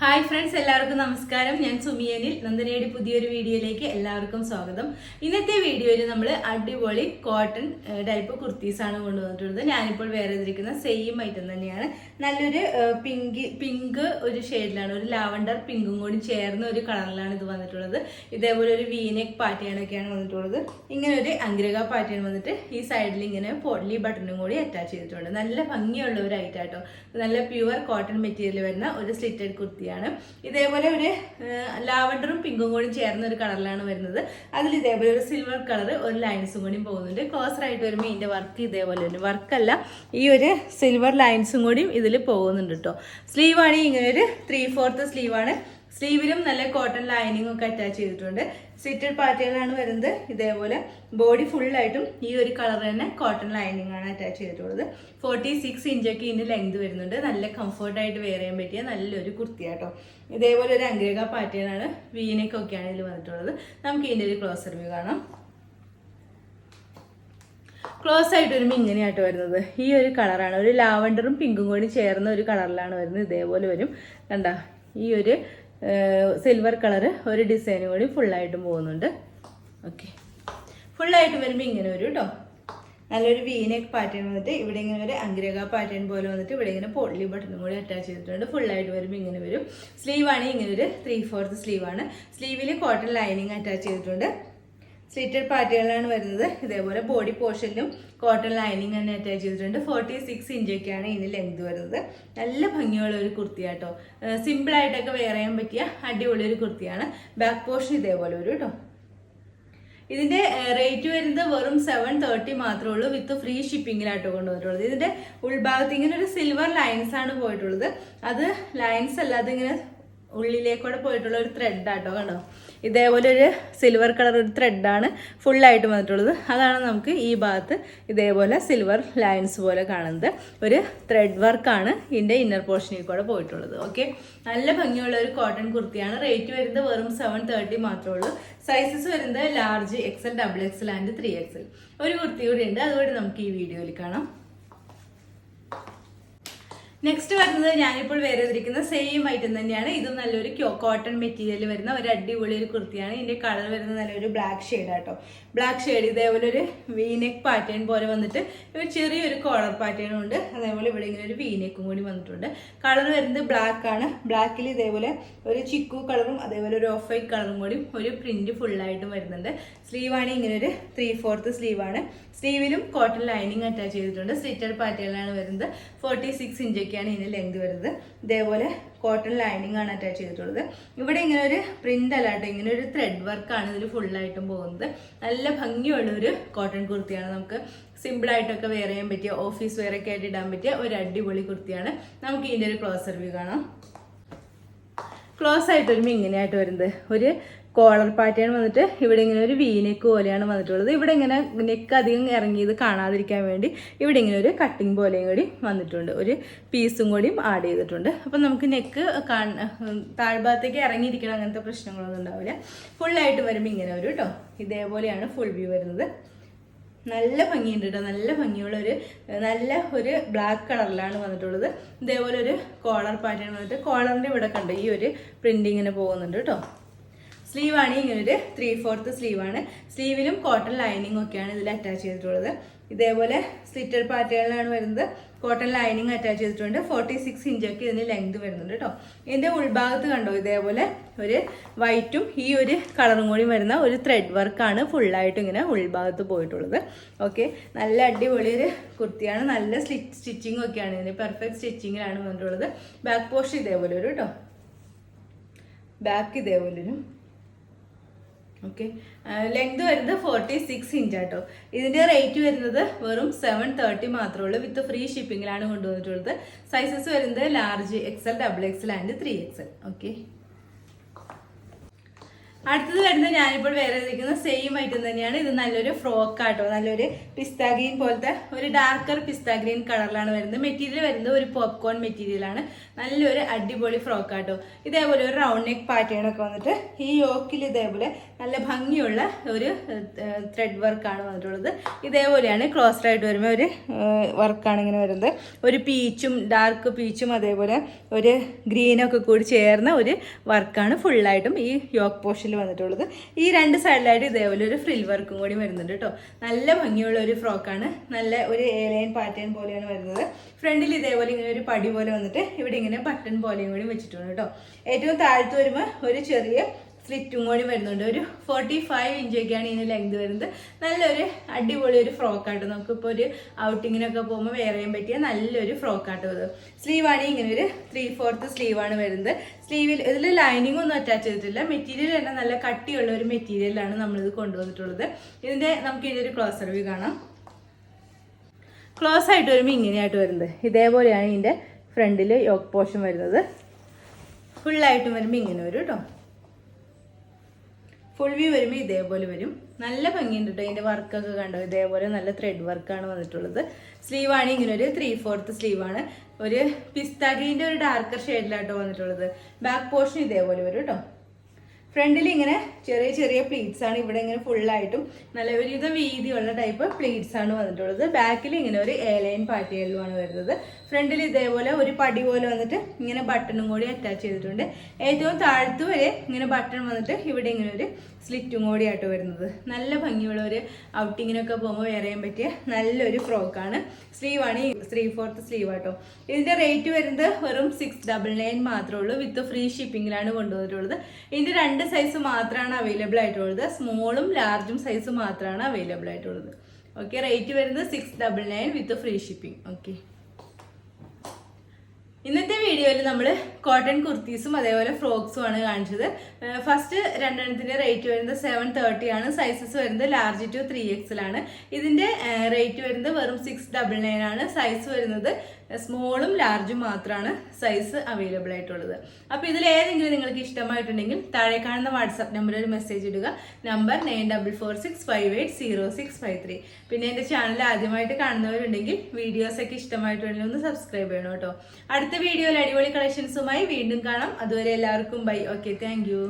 Hi friends, എല്ലാവർക്കും നമസ്കാരം. ഞാൻ സുമിയനിൽ നന്ദനയുടെ പുതിയൊരു വീഡിയോയിലേക്ക് എല്ലാവർക്കും സ്വാഗതം. ഇന്നത്തെ വീഡിയോയിൽ നമ്മൾ അടിപൊളി കോട്ടൺ ടൈപ്പ് കുർത്തീസാണ് കൊണ്ടുവന്നിട്ടുള്ളത്. ഞാനിപ്പോൾ വേറെ ചെയ്തിരിക്കുന്ന സെയിം ഐറ്റം തന്നെയാണ്. നല്ലൊരു പിങ്ക് ഒരു ഷെയ്ഡിലാണ്, ഒരു ലാവണ്ടർ പിങ്കും കൂടി ചേർന്ന ഒരു കളറിലാണ് ഇത് വന്നിട്ടുള്ളത്. ഇതേപോലെ ഒരു വീനെക്ക് പാറ്റേണൊക്കെയാണ് വന്നിട്ടുള്ളത്. ഇങ്ങനെ ഒരു അഗ്രക പാറ്റേൺ വന്നിട്ട് ഈ സൈഡിൽ ഇങ്ങനെ പോട്ട്ലി ബട്ടണും കൂടി അറ്റാച്ച് ചെയ്തിട്ടുണ്ട്. നല്ല ഭംഗിയുള്ള ഒരു ഐറ്റം കേട്ടോ. നല്ല പ്യുവർ കോട്ടൺ മെറ്റീരിയൽ വരുന്ന ഒരു സ്ലിറ്റഡ് കുർത്തി. ഇതേപോലെ ഒരു ലാവണ്ടറും പിങ്കും കൂടി ചേർന്ന ഒരു കളറിലാണ് വരുന്നത്. അതിൽ ഇതേപോലെ ഒരു സിൽവർ കളർ ഒരു ലൈൻസും കൂടി പോകുന്നുണ്ട്. ക്ലോസറായിട്ട് വരുമ്പോൾ ഇതിന്റെ വർക്ക് ഇതേപോലെ ഉണ്ട്. വർക്കല്ല, ഈ ഒരു സിൽവർ ലൈൻസും കൂടി ഇതിൽ പോകുന്നുണ്ട് കേട്ടോ. സ്ലീവാണ് ഇങ്ങനെ ഒരു 3/4 സ്ലീവാണ്. സ്ലീവിലും നല്ല കോട്ടൺ ലൈനിങ് ഒക്കെ അറ്റാച്ച് ചെയ്തിട്ടുണ്ട്. സ്ലിറ്റഡ് പാറ്റേണിലാണ് വരുന്നത്. ഇതേപോലെ ബോഡി ഫുള്ളായിട്ടും ഈ ഒരു കളർ തന്നെ കോട്ടൺ ലൈനിങ് ആണ് അറ്റാച്ച് ചെയ്തിട്ടുള്ളത്. 46 ഇഞ്ചൊക്കെ ഇതിന് ലെങ്ത് വരുന്നുണ്ട്. നല്ല കംഫർട്ടായിട്ട് വെയർ ചെയ്യാൻ പറ്റിയ നല്ലൊരു കുർത്തിയാട്ടോ. ഇതേപോലെ ഒരു അഗ്രക പാറ്റേൺ ആണ്, വീനക്കൊക്കെയാണ് ഇതിൽ വന്നിട്ടുള്ളത്. നമുക്ക് ഇതിൻ്റെ ഒരു ക്ലോസർ വ്യൂ കാണാം. ക്ലോസ് ആയിട്ട് വരുമ്പോൾ ഇങ്ങനെയായിട്ട് വരുന്നത്. ഈ ഒരു കളറാണ്, ഒരു ലാവണ്ടറും പിങ്കും കൂടി ചേർന്ന ഒരു കളറിലാണ് വരുന്നത്. ഇതേപോലെ വരും കണ്ട. ഈ ഒരു സിൽവർ കളറ് ഒരു ഡിസൈനും കൂടി ഫുള്ളായിട്ടും പോകുന്നുണ്ട്. ഓക്കെ, ഫുള്ളായിട്ട് വരുമ്പോൾ ഇങ്ങനെ വരും കേട്ടോ. നല്ലൊരു വീനെക്ക് പാറ്റേൺ വന്നിട്ട് ഇവിടെ ഇങ്ങനെ ഒരു അഗ്രക പാറ്റേൺ പോലെ വന്നിട്ട് ഇവിടെ ഇങ്ങനെ പോട്ട്ലി ബട്ടണും കൂടി അറ്റാച്ച് ചെയ്തിട്ടുണ്ട്. ഫുള്ളായിട്ട് വരുമ്പോൾ ഇങ്ങനെ വരും. സ്ലീവാണ് ഇങ്ങനെ ഒരു 3/4 സ്ലീവാണ്. സ്ലീവിൽ കോട്ടൺ ലൈനിങ് അറ്റാച്ച് ചെയ്തിട്ടുണ്ട്. സ്ലിറ്റഡ് പാറ്റേണിലാണ് വരുന്നത്. ഇതേപോലെ ബോഡി പോർഷനിലും കോട്ടൺ ലൈനിങ് തന്നെ അറ്റാച്ച് ചെയ്തിട്ടുണ്ട്. 46 ഇഞ്ചൊക്കെയാണ് ഇതിന് ലെങ്ത് വരുന്നത്. നല്ല ഭംഗിയുള്ള ഒരു കുർത്തിയാട്ടോ. സിമ്പിളായിട്ടൊക്കെ വെയർ ചെയ്യാൻ പറ്റിയ അടിപൊളി ഒരു കുർത്തിയാണ്. ബാക്ക് പോർഷൻ ഇതേപോലെ വരും കേട്ടോ. ഇതിന്റെ റേറ്റ് വരുന്നത് വെറും 730 മാത്രമേ ഉള്ളൂ. വിത്ത് ഫ്രീ ഷിപ്പിങ്ങിലാട്ടോ കൊണ്ടുവന്നിട്ടുള്ളത്. ഇതിന്റെ ഉൾഭാഗത്ത് ഇങ്ങനെ ഒരു സിൽവർ ലൈൻസ് ആണ് പോയിട്ടുള്ളത്. അത് ലൈൻസ് അല്ലാതെ ഇങ്ങനെ ഉള്ളിലേക്കൂടെ പോയിട്ടുള്ള ഒരു ത്രെഡ് ആട്ടോ. കണ്ടോ, ഇതേപോലെ ഒരു സിൽവർ കളർ ഒരു ത്രെഡാണ് ഫുള്ളായിട്ട് വന്നിട്ടുള്ളത്. അതാണ് നമുക്ക് ഈ ഭാഗത്ത് ഇതേപോലെ സിൽവർ ലൈൻസ് പോലെ കാണുന്നത്. ഒരു ത്രെഡ് വർക്കാണ് ഇതിൻ്റെ ഇന്നർ പോർഷനിൽ കൂടെ പോയിട്ടുള്ളത്. ഓക്കെ, നല്ല ഭംഗിയുള്ള ഒരു കോട്ടൺ കുർത്തിയാണ്. റേറ്റ് വരുന്നത് വെറും 730 മാത്രമേ ഉള്ളൂ. സൈസസ് വരുന്നത് large, XL, XXL and 3XL. ഒരു കുർത്തി കൂടി ഉണ്ട്, അതുകൂടി നമുക്ക് ഈ വീഡിയോയിൽ കാണാം. നെക്സ്റ്റ് വരുന്നത് ഞാനിപ്പോൾ വേറെ ചെയ്തിരിക്കുന്ന സെയിം ഐറ്റം തന്നെയാണ്. ഇതും നല്ലൊരു കോട്ടൺ മെറ്റീരിയൽ വരുന്ന ഒരു അടിപൊളി ഒരു കുർത്തിയാണ്. ഇതിന്റെ കളർ വരുന്നത് നല്ലൊരു ബ്ലാക്ക് ഷെയ്ഡ് ആട്ടോ. ബ്ലാക്ക് ഷെയ്ഡ് ഇതേപോലെ ഒരു വീനെക്ക് പാറ്റേൺ പോലെ വന്നിട്ട് ഒരു ചെറിയൊരു കോളർ പാറ്റേണും ഉണ്ട്. അതേപോലെ ഇവിടെ ഇങ്ങനെ ഒരു വീനെക്കും കൂടി വന്നിട്ടുണ്ട്. കളർ വരുന്നത് ബ്ലാക്ക് ആണ്. ബ്ലാക്കിൽ ഇതേപോലെ ഒരു ചിക്കു കളറും അതേപോലെ ഒരു ഓഫ് വൈറ്റ് കളറും കൂടി ഒരു പ്രിന്റ് ഫുള്ളായിട്ടും വരുന്നുണ്ട്. സ്ലീവാണ് ഇങ്ങനെ ഒരു 3/4 സ്ലീവാണ്. സ്ലീവിലും കോട്ടൺ ലൈനിങ് അറ്റാച്ച് ചെയ്തിട്ടുണ്ട്. സ്ലിറ്റഡ് പാറ്റേണിലാണ് വരുന്നത്. 46 ഇഞ്ചൊക്കെയാണ് ഇതിന് ലെങ്ത് വരുന്നത്. ഇതേപോലെ കോട്ടൺ ലൈനിങ് ആണ് അറ്റാച്ച് ചെയ്തിട്ടുള്ളത്. ഇവിടെ ഇങ്ങനെ ഒരു പ്രിന്റ് അല്ലാട്ടോ, ഇങ്ങനെ ഒരു ത്രെഡ് വർക്കാണ് ഇതിൽ ഫുള്ളായിട്ടും പോകുന്നത്. നല്ല ഭംഗിയുള്ള ഒരു കോട്ടൺ കുർത്തിയാണ്. നമുക്ക് സിമ്പിളായിട്ടൊക്കെ വെയർ ചെയ്യാൻ പറ്റിയ, ഓഫീസ് വെയർ ഒക്കെ ആയിട്ട് ഇടാൻ പറ്റിയ ഒരു അടിപൊളി കുർത്തിയാണ്. നമുക്ക് ഇതിൻ്റെ ഒരു ക്ലോസർ വ്യൂ കാണാം. ക്ലോസ് ആയിട്ട് വരുമ്പോൾ ഇങ്ങനെയായിട്ട് വരുന്നത് ഒരു കോളർ പാറ്റേൺ വന്നിട്ട് ഇവിടെ ഇങ്ങനെ ഒരു വീനെക്ക് പോലെയാണ് വന്നിട്ടുള്ളത്. ഇവിടെ ഇങ്ങനെ നെക്ക് അധികം ഇറങ്ങിയത് കാണാതിരിക്കാൻ വേണ്ടി ഇവിടെ ഇങ്ങനെ ഒരു കട്ടിങ് പോലെയും കൂടി വന്നിട്ടുണ്ട്. ഒരു പീസും കൂടിയും ആഡ് ചെയ്തിട്ടുണ്ട്. അപ്പം നമുക്ക് നെക്ക് താഴ്ഭാഗത്തേക്ക് ഇറങ്ങിയിരിക്കണം, അങ്ങനത്തെ പ്രശ്നങ്ങളൊന്നും ഉണ്ടാവില്ല. ഫുള്ളായിട്ട് വരുമ്പോൾ ഇങ്ങനെ വരും കേട്ടോ. ഇതേപോലെയാണ് ഫുൾ വ്യൂ വരുന്നത്. നല്ല ഭംഗിയുണ്ട് കേട്ടോ. നല്ല ഭംഗിയുള്ള നല്ല ഒരു ബ്ലാക്ക് കളറിലാണ് വന്നിട്ടുള്ളത്. ഇതേപോലെ ഒരു കോളർ പാറ്റേൺ വന്നിട്ട് കോളറിൻ്റെ ഇവിടെ കണ്ട് ഈ ഒരു പ്രിന്റ് ഇങ്ങനെ പോകുന്നുണ്ട് കേട്ടോ. സ്ലീവാണ് ഇങ്ങനെ ഒരു 3/4 സ്ലീവാണ്. സ്ലീവിലും കോട്ടൺ ലൈനിങ് ഒക്കെയാണ് ഇതിൽ അറ്റാച്ച് ചെയ്തിട്ടുള്ളത്. ഇതേപോലെ സ്ലിറ്റഡ് പാറ്റേണിലാണ് വരുന്നത്. കോട്ടൺ ലൈനിങ് അറ്റാച്ച് ചെയ്തിട്ടുണ്ട്. 46 ഇഞ്ചൊക്കെ ഇതിന് ലെങ്ത് വരുന്നുണ്ട് കേട്ടോ. ഇതിൻ്റെ ഉൾഭാഗത്ത് കണ്ടോ, ഇതേപോലെ ഒരു വൈറ്റും ഈ ഒരു കളറും കൂടി വരുന്ന ഒരു ത്രെഡ് വർക്കാണ് ഫുള്ളായിട്ട് ഇങ്ങനെ ഉൾഭാഗത്ത് പോയിട്ടുള്ളത്. ഓക്കെ, നല്ല അടിപൊളി ഒരു കുർത്തിയാണ്. നല്ല സ്റ്റിച്ചിങ് ഒക്കെയാണ് ഇതിന്, പെർഫെക്റ്റ് സ്റ്റിച്ചിങ്ങിലാണ് വന്നിട്ടുള്ളത്. ബാക്ക് പോർഷൻ ഇതേപോലെ ഒരു കേട്ടോ, ബാക്ക് ഇതേപോലെ ഒരു. ഓക്കെ, ലെങ്ത് വരുന്നത് 46 ഇഞ്ചാട്ടോ. ഇതിൻ്റെ റേറ്റ് വരുന്നത് വെറും 730 മാത്രമേ ഉള്ളൂ. വിത്ത് ഫ്രീ ഷിപ്പിങ്ങിലാണ് കൊണ്ടുവന്നിട്ടുള്ളത്. സൈസസ് വരുന്നത് large, XL, XXL and 3XL. Okay, അടുത്തത് വരുന്നത് ഞാനിപ്പോൾ വേറെ ഇരിക്കുന്ന സെയിം ഐറ്റം തന്നെയാണ്. ഇത് നല്ലൊരു ഫ്രോക്ക് ആട്ടോ, നല്ലൊരു പിസ്ത ഗ്രീൻ പോലത്തെ ഒരു ഡാർക്കർ പിസ്ത ഗ്രീൻ കളറിലാണ് വരുന്നത്. മെറ്റീരിയൽ വരുന്നത് ഒരു പോപ്കോൺ മെറ്റീരിയലാണ്. നല്ലൊരു അടിപൊളി ഫ്രോക്ക് ആട്ടോ. ഇതേപോലെ ഒരു റൗണ്ട് നെക്ക് പാറ്റേൺ ഒക്കെ വന്നിട്ട് ഈ യോക്കിൽ ഇതേപോലെ നല്ല ഭംഗിയുള്ള ഒരു ത്രെഡ് വർക്കാണ് വന്നിട്ടുള്ളത്. ഇതേപോലെയാണ് ക്ലോസ്ഡ് ആയിട്ട് വരുമ്പോൾ ഒരു വർക്കാണ് ഇങ്ങനെ വരുന്നത്. ഒരു പീച്ചും ഡാർക്ക് പീച്ചും അതേപോലെ ഒരു ഗ്രീനൊക്കെ കൂടി ചേർന്ന ഒരു വർക്കാണ് ഫുള്ളായിട്ടും ഈ യോക്ക് പോർഷനിൽ വന്നിട്ടുള്ളത്. ഈ രണ്ട് സൈഡിലായിട്ട് ഇതേപോലെ ഒരു ഫ്രിൽ വർക്കും കൂടി വരുന്നുണ്ട് കേട്ടോ. നല്ല ഭംഗിയുള്ള ഒരു ഫ്രോക്കാണ്. നല്ല ഒരു എയർലൈൻ പാറ്റേൺ പോലെയാണ് വരുന്നത്. ഫ്രണ്ടിൽ ഇതേപോലെ ഇങ്ങനെ ഒരു പടി പോലെ വന്നിട്ട് ഇവിടെ ഇങ്ങനെ ബട്ടൺ പോലെയും കൂടി വെച്ചിട്ടുണ്ട് കേട്ടോ. ഏറ്റവും താഴത്ത് വരുമ്പോൾ ഒരു ചെറിയ സ്ലിറ്റും കൂടി വരുന്നുണ്ട്. ഒരു 45 ഇഞ്ചൊക്കെയാണ് ഇതിന് ലെങ്ത് വരുന്നത്. നല്ലൊരു അടിപൊളി ഒരു ഫ്രോക്കാട്ടോ. നമുക്കിപ്പോൾ ഒരു ഔട്ടിങ്ങിനൊക്കെ പോകുമ്പോൾ വെയർ ചെയ്യാൻ പറ്റിയ നല്ലൊരു ഫ്രോക്കാട്ടോ ഇത്. സ്ലീവാണെങ്കിൽ ഇങ്ങനെ ഒരു 3/4 സ്ലീവാണ് വരുന്നത്. സ്ലീവിൽ ഇതിൽ ലൈനിങ് ഒന്നും അറ്റാച്ച് ചെയ്തിട്ടില്ല. മെറ്റീരിയൽ തന്നെ നല്ല കട്ടിയുള്ള ഒരു മെറ്റീരിയലാണ് നമ്മളിത് കൊണ്ടുവന്നിട്ടുള്ളത്. നമുക്ക് ഇതിൻ്റെ ഒരു ക്ലോസർ വ്യൂ കാണാം. ക്ലോസ് ആയിട്ട് വരുമ്പോൾ ഇങ്ങനെയായിട്ട് വരുന്നത്. ഇതേപോലെയാണ് ഇതിൻ്റെ ഫ്രണ്ടിൽ യോക്ക് പോർഷൻ വരുന്നത്. ഫുള്ളായിട്ടും വരുമ്പോൾ ഇങ്ങനെ വരും കേട്ടോ. ഫുൾ വ്യൂ വരുമ്പോൾ ഇതേപോലെ വരും. നല്ല ഭംഗിയുണ്ട് കേട്ടോ. ഇതിൻ്റെ വർക്കൊക്കെ കണ്ടോ, ഇതേപോലെ നല്ല ത്രെഡ് വർക്കാണ് വന്നിട്ടുള്ളത്. സ്ലീവാണ് ഇങ്ങനെ ഒരു 3/4 സ്ലീവാണ്. ഒരു പിസ്ത ഗ്രീൻ്റെ ഒരു ഡാർക്കർ ഷെയ്ഡിലാട്ടോ വന്നിട്ടുള്ളത്. ബാക്ക് പോർഷൻ ഇതേപോലെ വരും കേട്ടോ. ഫ്രണ്ടിൽ ഇങ്ങനെ ചെറിയ ചെറിയ പ്ലീറ്റ്സ് ആണ്. ഇവിടെ ഇങ്ങനെ ഫുള്ളായിട്ടും നല്ല ഒരുവിധം വീതിയുള്ള ടൈപ്പ് പ്ലീറ്റ്സ് ആണ് വന്നിട്ടുള്ളത്. ബാക്കിൽ ഇങ്ങനെ ഒരു എയർലൈൻ പാറ്റേണിലുമാണ് വരുന്നത്. ഫ്രണ്ടിൽ ഇതേപോലെ ഒരു പടി പോലെ വന്നിട്ട് ഇങ്ങനെ ബട്ടണും കൂടി അറ്റാച്ച് ചെയ്തിട്ടുണ്ട്. ഏറ്റവും താഴത്ത് വരെ ഇങ്ങനെ ബട്ടൺ വന്നിട്ട് ഇവിടെ ഇങ്ങനെ ഒരു സ്ലിറ്റും കൂടി ആയിട്ട് വരുന്നത്. നല്ല ഭംഗിയുള്ള ഒരു ഔട്ടിങ്ങിനൊക്കെ പോകുമ്പോൾ വെയർ ചെയ്യാൻ പറ്റിയ നല്ലൊരു ഫ്രോക്കാണ്. സ്ലീവാണ് 3/4 സ്ലീവ് ആട്ടോ. ഇതിൻ്റെ റേറ്റ് വരുന്നത് വെറും 699 മാത്രമേ ഉള്ളൂ. വിത്ത് ഫ്രീ ഷിപ്പിങ്ങിലാണ് കൊണ്ടുവന്നിട്ടുള്ളത്. ഇതിൻ്റെ 2 സൈസ് മാത്രമാണ് അവൈലബിൾ ആയിട്ടുള്ളത്. സ്മോളും ലാർജും സൈസ് മാത്രമാണ് അവൈലബിൾ ആയിട്ടുള്ളത്. ഓക്കെ, റേറ്റ് വരുന്നത് 699 വിത്ത് ഫ്രീ ഷിപ്പിംഗ്. ഓക്കെ, ഇന്നത്തെ വീഡിയോയിൽ നമ്മൾ കോട്ടൺ കുർത്തീസും അതേപോലെ ഫ്രോക്സും ആണ് കാണിച്ചത്. ഫസ്റ്റ് രണ്ടെണ്ണത്തിൻ്റെ റേറ്റ് വരുന്നത് 730 ആണ്. സൈസസ് വരുന്നത് ലാർജ് ടു 3XL ആണ്. ഇതിൻ്റെ റേറ്റ് വരുന്നത് വെറും 699 ആണ്. സൈസ് വരുന്നത് സ്മോളും ലാർജും മാത്രമാണ് സൈസ് അവൈലബിൾ ആയിട്ടുള്ളത്. അപ്പോൾ ഇതിൽ ഏതെങ്കിലും നിങ്ങൾക്ക് ഇഷ്ടമായിട്ടുണ്ടെങ്കിൽ താഴെ കാണുന്ന വാട്സാപ്പ് നമ്പറിൽ ഒരു മെസ്സേജ് ഇടുക. നമ്പർ 9446580653. പിന്നെ എൻ്റെ ചാനൽ ആദ്യമായിട്ട് കാണുന്നവരുണ്ടെങ്കിൽ വീഡിയോസൊക്കെ ഇഷ്ടമായിട്ടുണ്ടെങ്കിൽ ഒന്ന് സബ്സ്ക്രൈബ് ചെയ്യണം കേട്ടോ. അടുത്ത വീഡിയോയിൽ അടിപൊളി കളക്ഷൻസുമായി വീണ്ടും കാണാം. അതുവരെ എല്ലാവർക്കും ബൈ. Okay, thank you.